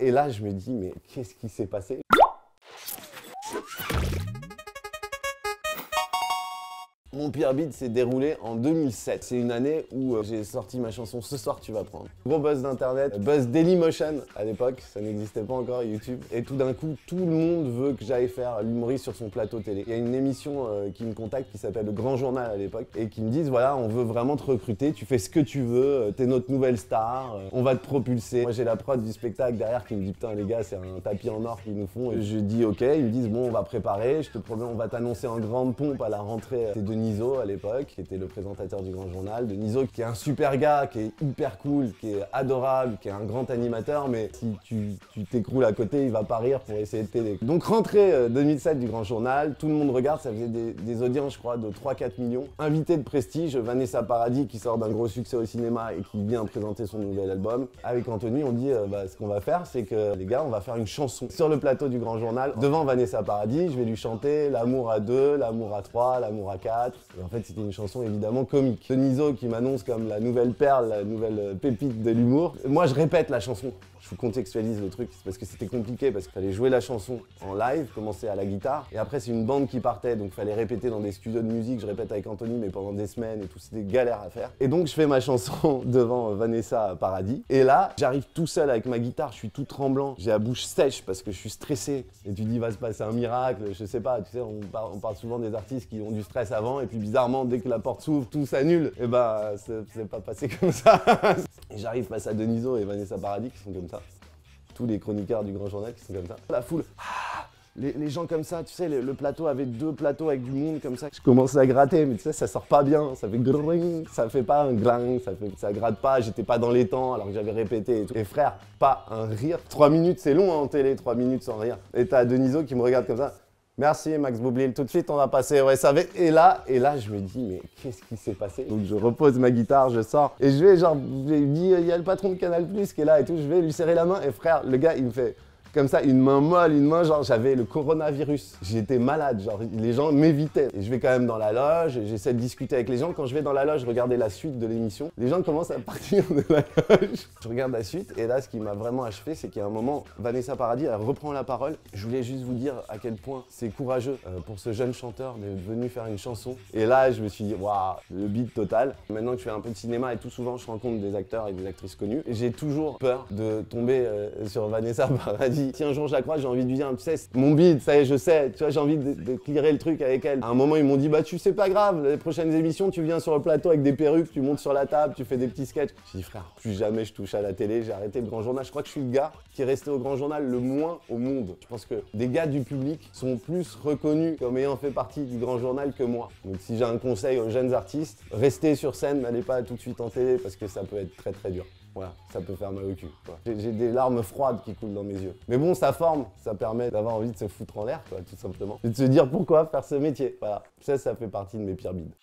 Et là, je me dis, mais qu'est-ce qui s'est passé? Mon pire beat s'est déroulé en 2007. C'est une année où j'ai sorti ma chanson Ce soir tu vas prendre. Gros buzz d'internet, buzz Dailymotion à l'époque, ça n'existait pas encore YouTube. Et tout d'un coup, tout le monde veut que j'aille faire l'humoriste sur son plateau télé. Il y a une émission qui me contacte qui s'appelle Le Grand Journal à l'époque et qui me disent voilà, on veut vraiment te recruter, tu fais ce que tu veux, t'es notre nouvelle star, on va te propulser. Moi j'ai la prod du spectacle derrière qui me dit putain les gars c'est un tapis en or qu'ils nous font. Et je dis ok, ils me disent bon on va préparer, je te promets on va t'annoncer en grande pompe à la rentrée. C'est Deniso à l'époque, qui était le présentateur du Grand Journal. Deniso qui est un super gars, qui est hyper cool, qui est adorable, qui est un grand animateur, mais si tu t'écroules à côté, il va pas rire pour essayer de t'aider. Donc rentrée 2007 du Grand Journal, tout le monde regarde, ça faisait des audiences je crois de 3-4 millions. Invité de prestige, Vanessa Paradis qui sort d'un gros succès au cinéma et qui vient présenter son nouvel album. Avec Anthony, on dit ce qu'on va faire, c'est que les gars, on va faire une chanson sur le plateau du Grand Journal devant Vanessa Paradis. Je vais lui chanter l'amour à 2, l'amour à 3, l'amour à 4. Et en fait, c'était une chanson évidemment comique. Deniso qui m'annonce comme la nouvelle perle, la nouvelle pépite de l'humour. Moi, je répète la chanson. Je vous contextualise le truc, c'est parce que c'était compliqué, parce qu'il fallait jouer la chanson en live, commencer à la guitare, et après c'est une bande qui partait, donc il fallait répéter dans des studios de musique, je répète avec Anthony, mais pendant des semaines et tout, c'était galère à faire. Et donc je fais ma chanson devant Vanessa Paradis, et là, j'arrive tout seul avec ma guitare, je suis tout tremblant, j'ai la bouche sèche parce que je suis stressé, et tu dis va se passer un miracle, je sais pas, tu sais, on parle souvent des artistes qui ont du stress avant, et puis bizarrement, dès que la porte s'ouvre, tout s'annule, et bah, c'est pas passé comme ça. Et j'arrive face à Deniso et Vanessa Paradis qui sont comme ça. Tous les chroniqueurs du Grand Journal qui sont comme ça. La foule, les gens comme ça, tu sais, le plateau avait 2 plateaux avec du monde comme ça. Je commence à gratter, mais tu sais, ça sort pas bien, ça fait gring, ça fait pas un gling, ça gratte pas, j'étais pas dans les temps alors que j'avais répété et tout. Et frère, pas un rire. 3 minutes, c'est long hein, en télé, 3 minutes sans rire. Et t'as Deniso qui me regarde comme ça. Merci Max Boublil, tout de suite on va passer au SAV. Et là, je me dis, mais qu'est-ce qui s'est passé? Donc je repose ma guitare, je sors, et je lui dis, il y a le patron de Canal+ qui est là et tout, je vais lui serrer la main, et frère, le gars, il me fait comme ça, une main molle, une main genre j'avais le coronavirus. J'étais malade, genre les gens m'évitaient. Et je vais quand même dans la loge, et j'essaie de discuter avec les gens. Quand je vais dans la loge regarder la suite de l'émission, les gens commencent à partir de la loge. Je regarde la suite, et là ce qui m'a vraiment achevé, c'est qu'il y a un moment, Vanessa Paradis, elle reprend la parole. Je voulais juste vous dire à quel point c'est courageux pour ce jeune chanteur d'être venu faire une chanson. Et là je me suis dit, waouh, le beat total. Maintenant que je fais un peu de cinéma et tout souvent je rencontre des acteurs et des actrices connues, j'ai toujours peur de tomber sur Vanessa Paradis. Si un jour je la croise, j'ai envie de lui dire, tu sais, mon bide, ça y est, je sais, tu vois, j'ai envie de clearer le truc avec elle. À un moment, ils m'ont dit, bah tu sais pas grave, les prochaines émissions, tu viens sur le plateau avec des perruques, tu montes sur la table, tu fais des petits sketchs. J'ai dit, frère, plus jamais je touche à la télé, j'ai arrêté le Grand Journal. Je crois que je suis le gars qui est resté au Grand Journal le moins au monde. Je pense que des gars du public sont plus reconnus comme ayant fait partie du Grand Journal que moi. Donc si j'ai un conseil aux jeunes artistes, restez sur scène, n'allez pas tout de suite en télé parce que ça peut être très très dur. Voilà, ça peut faire mal au cul. J'ai des larmes froides qui coulent dans mes yeux. Mais bon, ça forme, ça permet d'avoir envie de se foutre en l'air, quoi, tout simplement. Et de se dire pourquoi faire ce métier. Voilà, ça fait partie de mes pires bides.